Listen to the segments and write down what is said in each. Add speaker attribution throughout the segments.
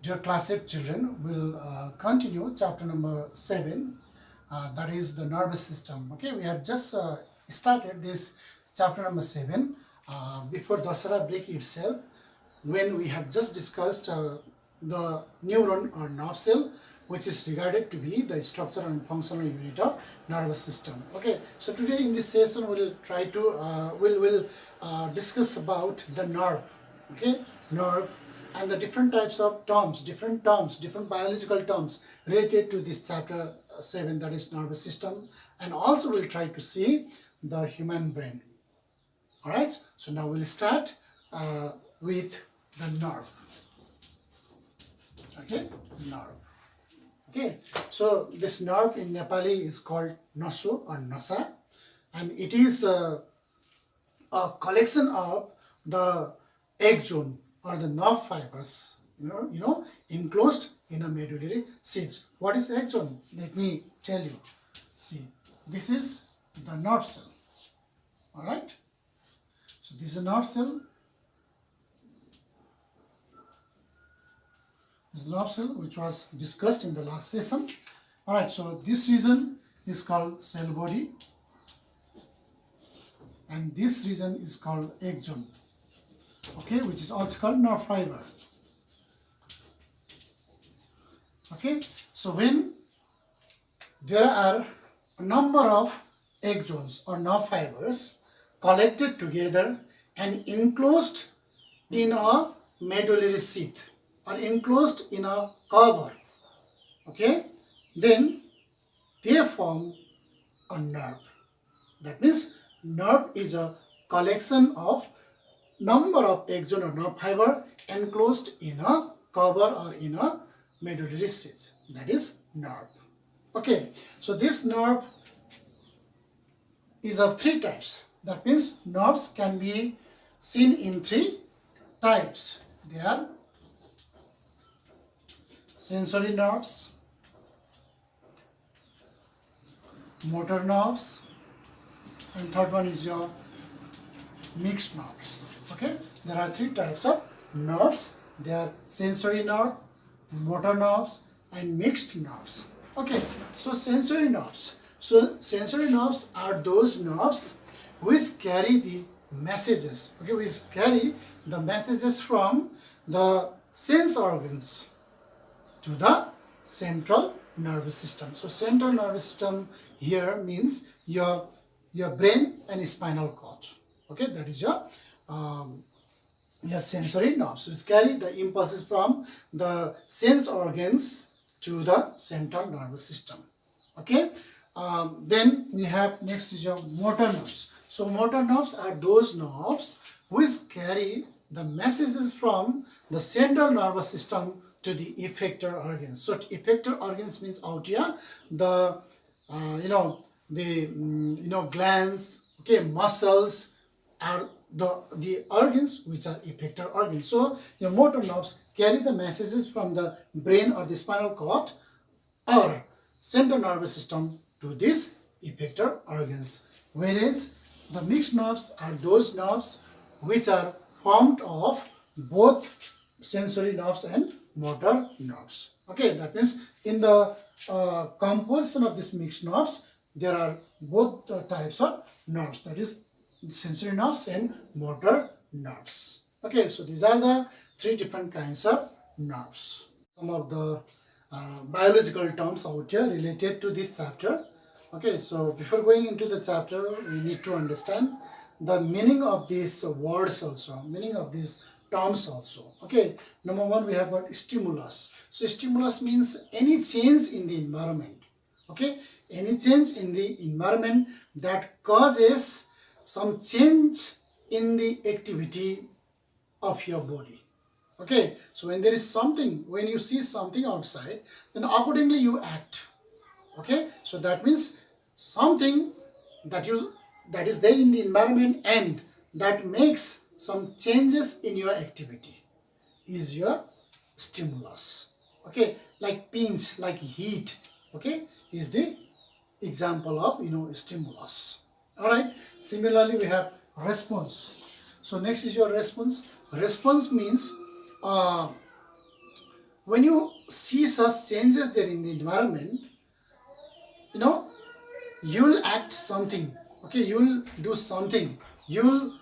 Speaker 1: Dear class 8 children, we'll continue chapter number 7, that is the nervous system. Okay, we had just started this chapter number 7 before Dasara break itself, when we have just discussed the neuron or nerve cell, which is regarded to be the structural and functional unit of nervous system. Okay, so today in this session we'll try to we'll discuss about the nerve. Okay, nerve and the different types of terms, different biological terms related to this chapter 7, that is nervous system, and also we'll try to see the human brain. All right, so now we'll start with the nerve. Okay, nerve. Okay, so this nerve in Nepali is called naso or nasa, and it is a collection of the axon or the nerve fibers, enclosed in a medullary sheath. What is axon? Let me tell you. See, this is the nerve cell. All right. So this is a nerve cell. This is the nerve cell which was discussed in the last session. All right. So this region is called cell body, and this region is called axon. Okay, which is also called nerve fiber. Okay, so when there are a number of axons or nerve fibers collected together and enclosed in a medullary sheath or enclosed in a cover, okay, then they form a nerve. That means nerve is a collection of number of axon or nerve fiber enclosed in a cover or in a medullary sheath. That is nerve. Okay, so this nerve is of 3 types. That means nerves can be seen in 3 types. They are sensory nerves, motor nerves, and third one is your mixed nerves. Okay, there are 3 types of nerves. They are sensory nerve, motor nerves, and mixed nerves. Okay, so sensory nerves. So sensory nerves are those nerves which carry the messages. Okay, which carry the messages from the sense organs to the central nervous system. So central nervous system here means your brain and spinal cord. Okay, that is your sensory nerves, which carry the impulses from the sense organs to the central nervous system. Okay, then we have next is your motor nerves. So motor nerves are those nerves which carry the messages from the central nervous system to the effector organs. So effector organs means out here the glands, okay, muscles are the organs which are effector organs. So your motor nerves carry the messages from the brain or the spinal cord or central nervous system to these effector organs, whereas the mixed nerves are those nerves which are formed of both sensory nerves and motor nerves. Okay, that means in the composition of these mixed nerves there are both the types of nerves, that is sensory nerves and motor nerves. Okay, so these are the 3 different kinds of nerves. Some of the biological terms out here related to this chapter. Okay, so before going into the chapter, we need to understand the meaning of these words also, meaning of these terms also. Okay, number 1 we have got stimulus. So stimulus means any change in the environment. Okay, any change in the environment that causes some change in the activity of your body. Okay, so when there is something, when you see something outside, then accordingly you act. Okay, so that means something that is there in the environment and that makes some changes in your activity is your stimulus. Okay, like pinch, like heat, okay, is the example of stimulus. All right, similarly we have response. So next is your response. Response means when you see such changes there in the environment, you know, you'll act something, okay, you'll do something, you'll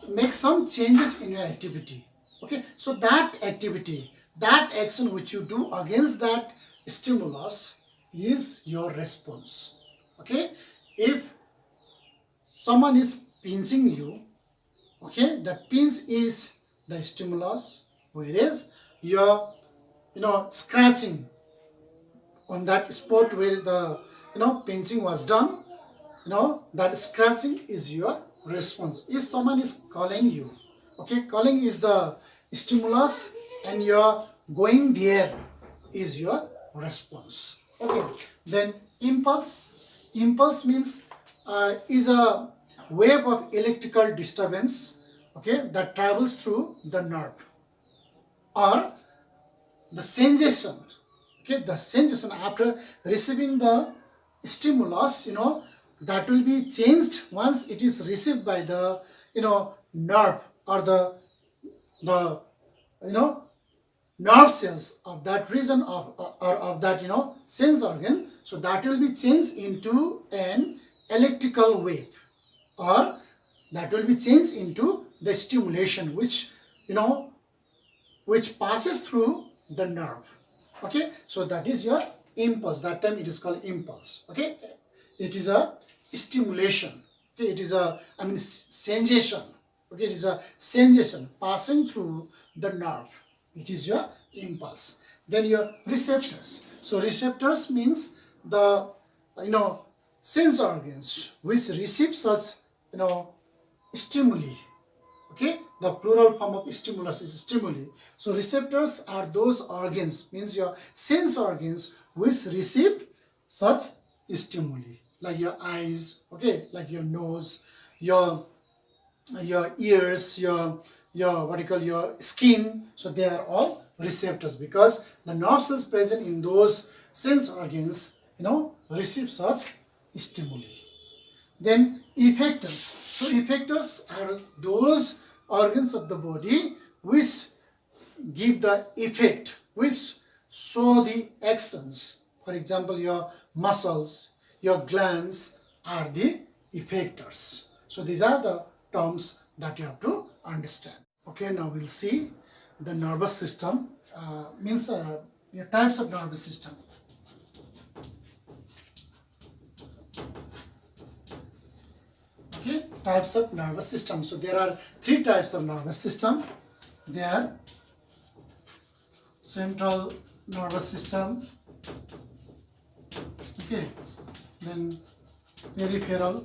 Speaker 1: make some changes in your activity, okay. So that activity, that action which you do against that stimulus is your response, okay. If someone is pinching you, okay, that pinch is the stimulus, whereas you're, scratching on that spot where the, pinching was done, that scratching is your response. If someone is calling you, okay, calling is the stimulus and you're going there is your response, okay. Then impulse means is a wave of electrical disturbance, okay, that travels through the nerve, or the sensation, okay, the sensation after receiving the stimulus, that will be changed once it is received by the, nerve or the nerve cells of that region of that, sense organ. So that will be changed into an electrical wave, or that will be changed into the stimulation which, which passes through the nerve, okay. So that is your impulse. That time it is called impulse, okay. It is a stimulation, okay. It is a, sensation, okay. It is a sensation passing through the nerve. It is your impulse. Then your receptors. So receptors means the, sense organs which receive such, stimuli, okay. The plural form of stimulus is stimuli. So receptors are those organs, means your sense organs which receive such stimuli, like your eyes, okay, like your nose, your ears, your what you call your skin. So they are all receptors, because the nerve cells present in those sense organs, receive such stimuli. Then effectors. So effectors are those organs of the body which give the effect, which show the actions. For example, your muscles, your glands are the effectors. So these are the terms that you have to understand. Okay, now we'll see the nervous system, means your types of nervous system. Okay, types of nervous system. So there are three types of nervous system. They are central nervous system, okay, then peripheral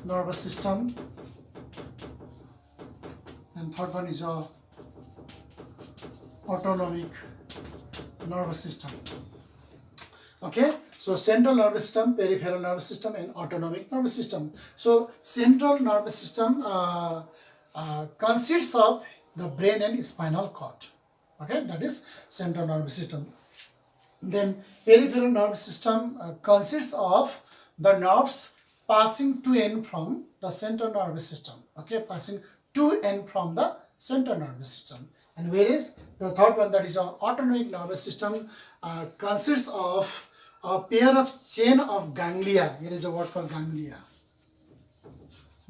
Speaker 1: nervous system, and third one is your autonomic nervous system. Okay, so central nervous system, peripheral nervous system, and autonomic nervous system. So central nervous system consists of the brain and spinal cord. Okay, that is central nervous system. Then peripheral nervous system consists of the nerves passing to and from the central nervous system. Okay, passing to and from the central nervous system. And whereas the third one, that is our autonomic nervous system, consists of a pair of chain of ganglia. Here is a word called ganglia.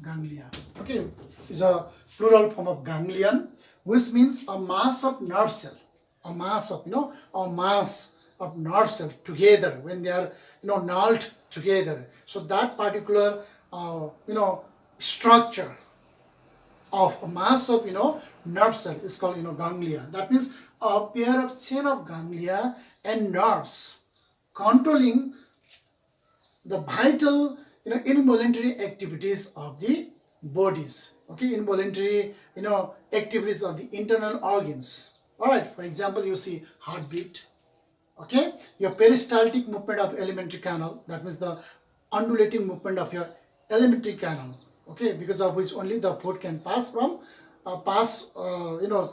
Speaker 1: Ganglia. Okay, is a plural form of ganglion, which means a mass of nerve cell. A mass of, a mass of nerve cell together when they are, knurled together. So that particular, structure of a mass of, nerve cell is called, ganglia. That means a pair of chain of ganglia and nerves controlling the vital, involuntary activities of the bodies. Okay, involuntary, activities of the internal organs. All right, for example, you see heartbeat. Okay, your peristaltic movement of alimentary canal, that means the undulating movement of your alimentary canal. Okay, because of which only the food can pass from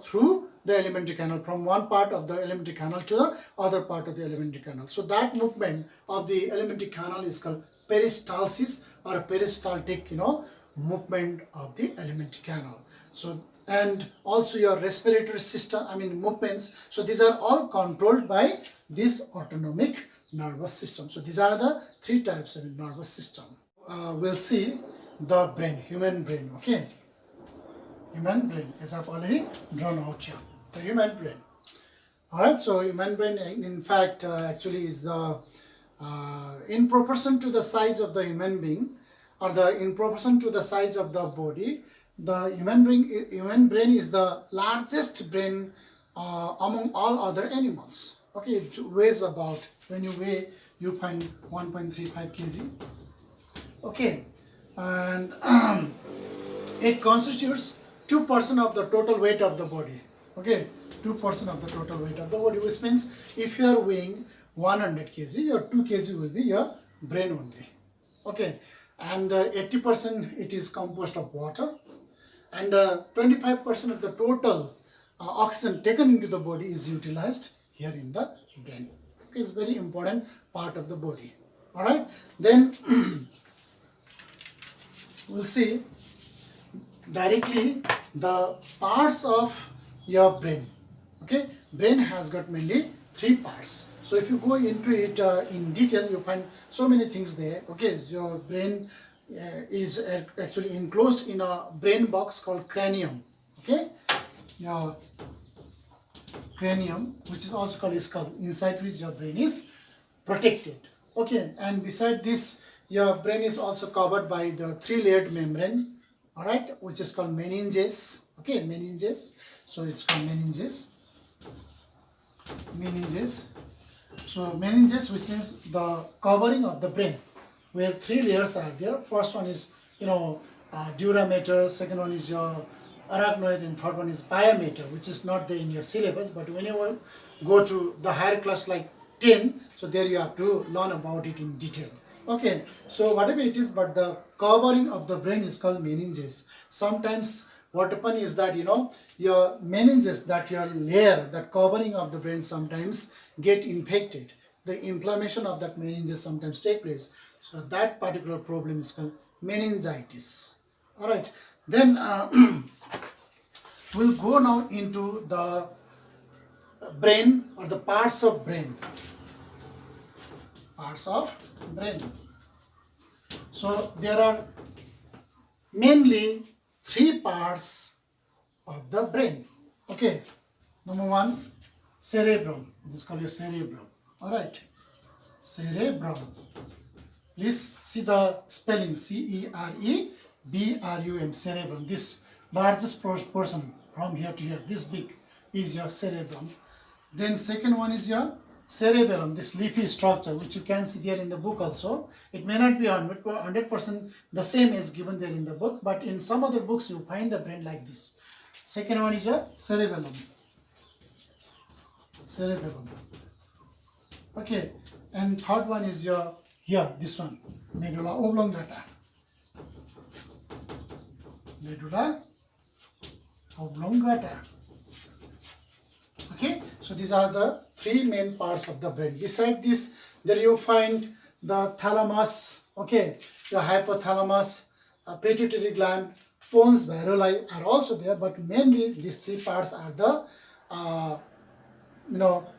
Speaker 1: through the alimentary canal, from one part of the alimentary canal to the other part of the alimentary canal. So that movement of the alimentary canal is called peristalsis or peristaltic, movement of the alimentary canal. So, and also your respiratory system, movements. So these are all controlled by this autonomic nervous system. So these are the three types of nervous system. We'll see the brain, human brain, okay? Human brain, as I've already drawn out here, the human brain. Alright, so human brain in fact actually is the, in proportion to the size of the human being, or in proportion to the size of the body, the human brain is the largest brain among all other animals. Okay, it weighs about, when you weigh, you find 1.35 kg. Okay, and it constitutes 2% of the total weight of the body. Okay, 2% of the total weight of the body, which means if you are weighing 100 kg, your 2 kg will be your brain only. Okay, and 80% it is composed of water, and 25% of the total oxygen taken into the body is utilized here in the brain. Okay, it's very important part of the body. All right, then we'll see directly the parts of your brain. Okay, brain has got mainly 3 parts. So if you go into it in detail, you find so many things there. Okay, so your brain is actually enclosed in a brain box called cranium. Okay, your cranium, which is also called skull, inside which your brain is protected. Okay, and beside this, your brain is also covered by the 3-layered membrane, all right, which is called meninges. Okay, meninges. So it's called meninges. Meninges. So meninges, which means the covering of the brain, where 3 layers are there. First one is, dura mater. Second one is your arachnoid, and third one is pia mater, which is not there in your syllabus. But when you go to the higher class like 10, so there you have to learn about it in detail. Okay, so whatever it is, but the covering of the brain is called meninges. Sometimes what happens is that, your meninges, that your layer, that covering of the brain sometimes get infected. The inflammation of that meninges sometimes take place. So that particular problem is called meningitis. All right, then we'll go now into the brain, or the parts of brain. Parts of brain. So there are mainly 3 parts of the brain. Okay, number 1, cerebrum. This is called your cerebrum. All right, cerebrum. Please see the spelling, C-E-R-E-B-R-U-M, cerebrum. This largest portion from here to here, this big, is your cerebrum. Then second one is your cerebellum, this leafy structure, which you can see there in the book also. It may not be 100% the same as given there in the book, but in some other books you find the brain like this. Second one is your cerebellum. Cerebellum. Okay, and third one is your, here, this one, medulla oblongata. Medulla oblongata. Okay, so these are the 3 main parts of the brain. Beside this, there you find the thalamus, okay, your hypothalamus, pituitary gland, pons varoli are also there, but mainly these 3 parts are the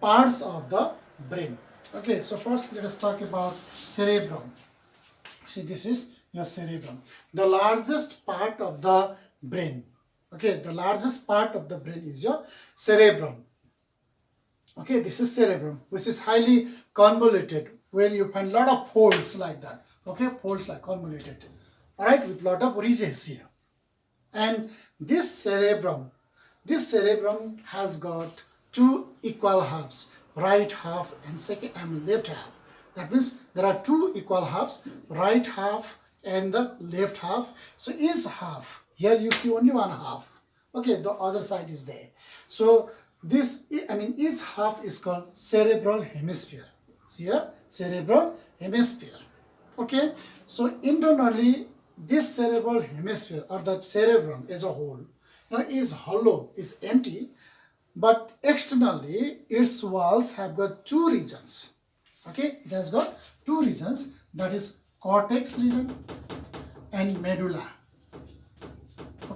Speaker 1: parts of the brain. Okay, so first let us talk about cerebrum. See, this is your cerebrum, the largest part of the brain. Okay, the largest part of the brain is your cerebrum. Okay, this is cerebrum, which is highly convoluted, where you find a lot of folds like that. Okay, folds like convoluted. All right, with lot of ridges here. And this cerebrum has got 2 equal halves, right half and left half. That means there are 2 equal halves, right half and the left half. So each half, here you see only 1 half. Okay, the other side is there. So this, each half is called cerebral hemisphere. See here, cerebral hemisphere. Okay, so internally this cerebral hemisphere, or the cerebrum as a whole, is hollow, is empty, but externally its walls have got 2 regions. Okay, it has got 2 regions, that is cortex region and medulla.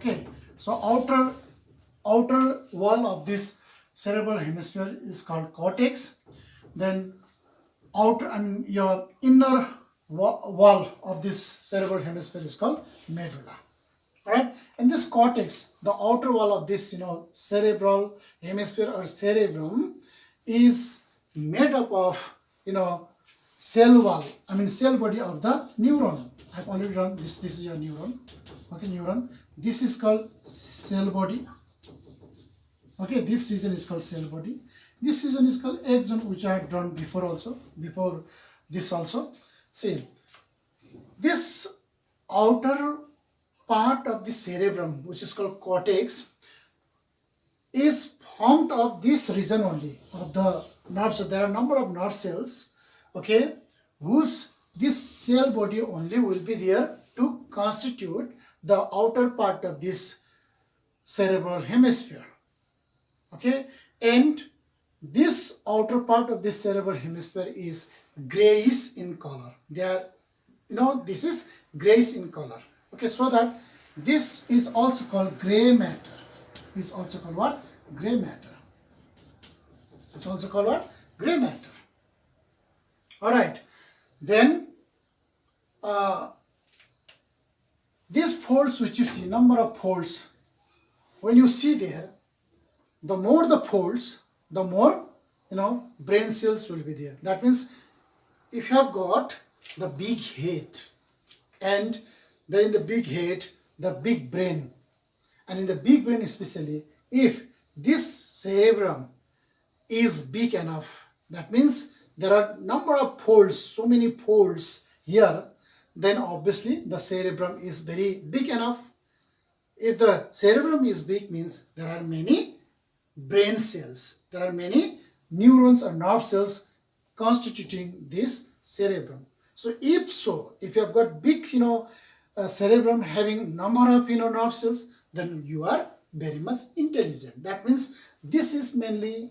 Speaker 1: Okay, so outer wall of this cerebral hemisphere is called cortex. Then outer and your inner wall of this cerebral hemisphere is called medulla. All right, and this cortex, the outer wall of this cerebral hemisphere or cerebrum, is made up of cell wall, cell body of the neuron. I've already drawn this. This is your neuron. Okay, neuron. This is called cell body. Okay, this region is called cell body. This region is called axon, which I had drawn before also. Before this also. See, this outer part of the cerebrum, which is called cortex, is formed of this region only of the nerves. So there are a number of nerve cells, okay, whose this cell body only will be there to constitute the outer part of this cerebral hemisphere. Okay, and this outer part of this cerebral hemisphere is grayish in color. They are, this is grayish in color. Okay, so that this is also called gray matter. Is also called what? Gray matter. It's also called what? Gray matter. All right. Then these folds which you see, number of folds, when you see there, the more the folds, the more brain cells will be there. That means if you have got the big head, and then in the big head the big brain, and in the big brain especially, if this cerebrum is big enough, that means there are number of folds, so many folds here, then obviously the cerebrum is very big enough. If the cerebrum is big, means there are many brain cells, there are many neurons or nerve cells constituting this cerebrum. So if you have got big cerebrum having number of nerve cells, then you are very much intelligent. That means this is mainly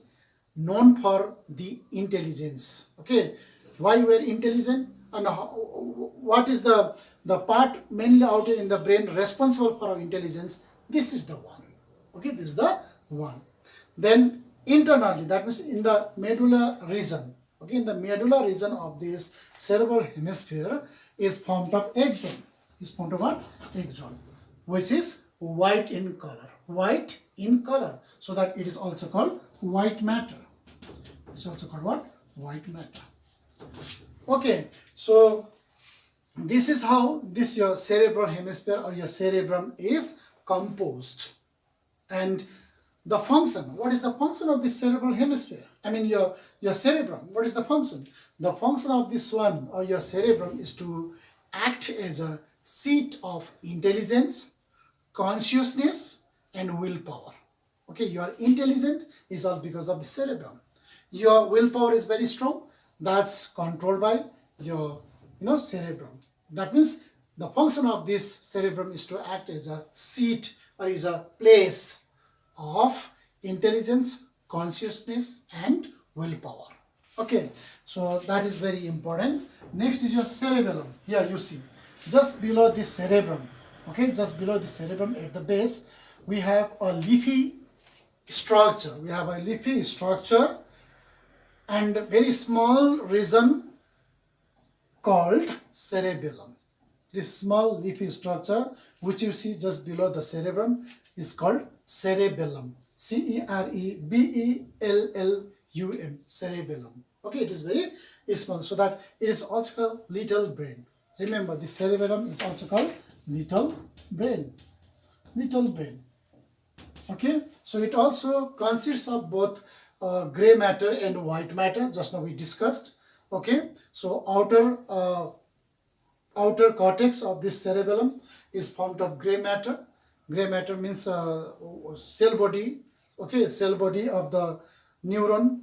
Speaker 1: known for the intelligence. Okay, why we are intelligent, and what is the part mainly out in the brain responsible for our intelligence? This is the one. Okay, this is the one. Then internally, that means in the medulla region. Okay, in the medulla region of this cerebral hemisphere is formed of axon. Is formed of what? Axon, which is white in color. White in color, so that it is also called white matter. It's also called what? White matter. Okay, so this is how this your cerebral hemisphere or your cerebrum is composed. And the function, what is the function of this cerebral hemisphere? Your cerebrum, what is the function? The function of this one or your cerebrum is to act as a seat of intelligence, consciousness, and willpower. Okay, you are intelligent is all because of the cerebrum. Your willpower is very strong. That's controlled by your cerebrum. That means the function of this cerebrum is to act as a seat or is a place of intelligence, consciousness, and willpower. Okay, so that is very important. Next is your cerebellum. Here you see, just below this cerebrum, okay, just below the cerebrum at the base, we have a leafy structure. We have a leafy structure and a very small region called cerebellum. This small leafy structure which you see just below the cerebrum is called cerebellum. C-E-R-E-B-E-L-L-U-M, cerebellum. Okay, it is very small, so that it is also called little brain. Remember, the cerebellum is also called little brain. Little brain. Okay, so it also consists of both gray matter and white matter. Just now we discussed. Okay, so outer cortex of this cerebellum is formed of gray matter. Gray matter means cell body. Okay, cell body of the neuron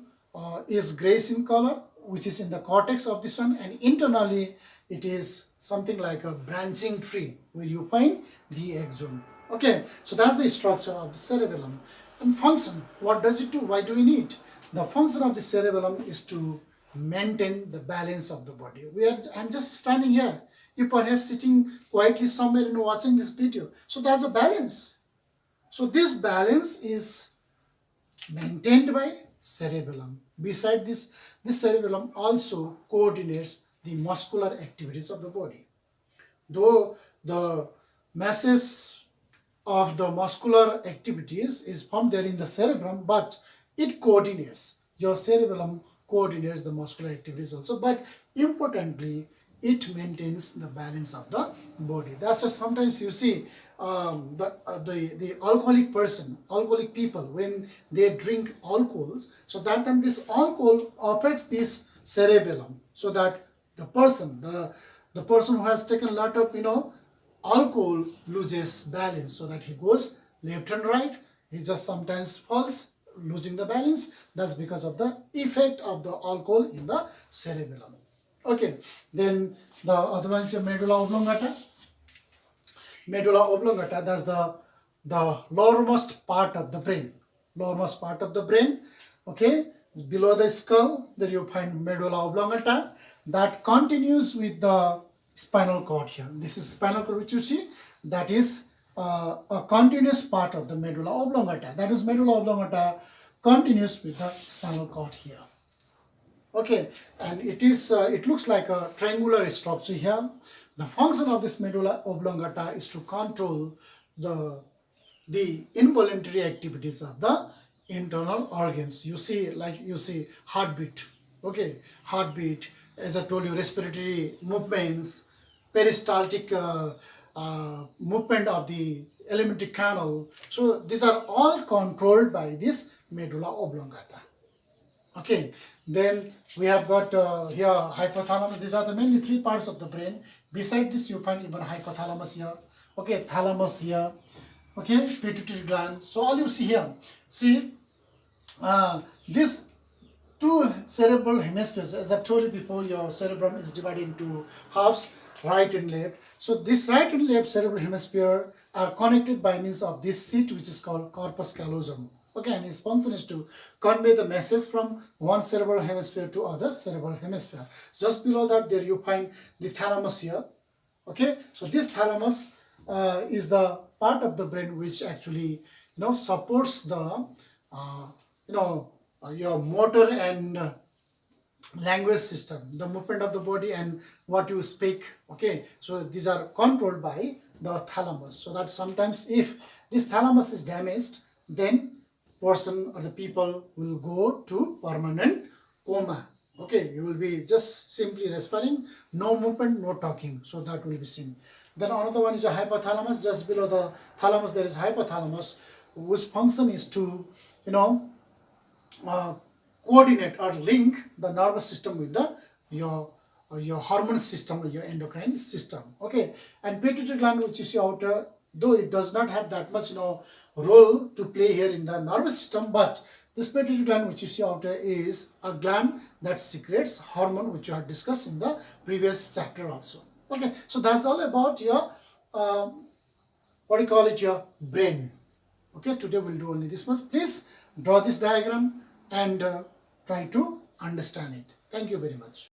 Speaker 1: is grayish in color, which is in the cortex of this one, and internally it is something like a branching tree where you find the axon. Okay, so that's the structure of the cerebellum. And function, what does it do? Why do we need? The function of the cerebellum is to maintain the balance of the body. I'm just standing here. You perhaps sitting quietly somewhere and watching this video. So that's a balance. So this balance is maintained by cerebellum. Beside this, this cerebellum also coordinates the muscular activities of the body. Though the masses of the muscular activities is formed there in the cerebrum, but it coordinates. Your cerebellum coordinates the muscular activities also, but importantly, it maintains the balance of the body. That's why sometimes you see the alcoholic people, when they drink alcohols, so that time this alcohol affects this cerebellum, so that the person who has taken a lot of alcohol loses balance, so that he goes left and right. He just sometimes falls, losing the balance. That's because of the effect of the alcohol in the cerebellum. Okay, then the other one is your medulla oblongata. Medulla oblongata, that's the lowermost part of the brain. Lowermost part of the brain. Okay, below the skull, there you find medulla oblongata. That continues with the spinal cord here. This is spinal cord which you see. That is a continuous part of the medulla oblongata. That is medulla oblongata continues with the spinal cord here. Okay, and it looks like a triangular structure here. The function of this medulla oblongata is to control the involuntary activities of the internal organs. You see heartbeat. Okay, heartbeat, as I told you, respiratory movements, peristaltic movement of the alimentary canal. So these are all controlled by this medulla oblongata. Okay, then we have got here hypothalamus. These are the mainly three parts of the brain. Beside this, you find even hypothalamus here. Okay, thalamus here. Okay, pituitary gland. So all you see here, see this two cerebral hemispheres. As I told you before, your cerebrum is divided into halves, right and left. So this right and left cerebral hemisphere are connected by means of this seat, which is called corpus callosum. Okay, and its function is to convey the message from one cerebral hemisphere to other cerebral hemisphere. Just below that, there you find the thalamus here. Okay, so this thalamus is the part of the brain which actually supports the your motor and language system, the movement of the body and what you speak. Okay, so these are controlled by the thalamus. So that sometimes if this thalamus is damaged, then person or the people will go to permanent coma. Okay, you will be just simply respiring, no movement, no talking. So that will be seen. Then another one is a hypothalamus. Just below the thalamus there is hypothalamus, whose function is to coordinate or link the nervous system with your hormone system or your endocrine system. Okay, and pituitary gland, which you see outer, though it does not have that much role to play here in the nervous system, but this pituitary gland which you see outer is a gland that secretes hormone, which you have discussed in the previous chapter also. Okay, so that's all about your your brain. Okay, today we'll do only this much. Please draw this diagram and try to understand it. Thank you very much.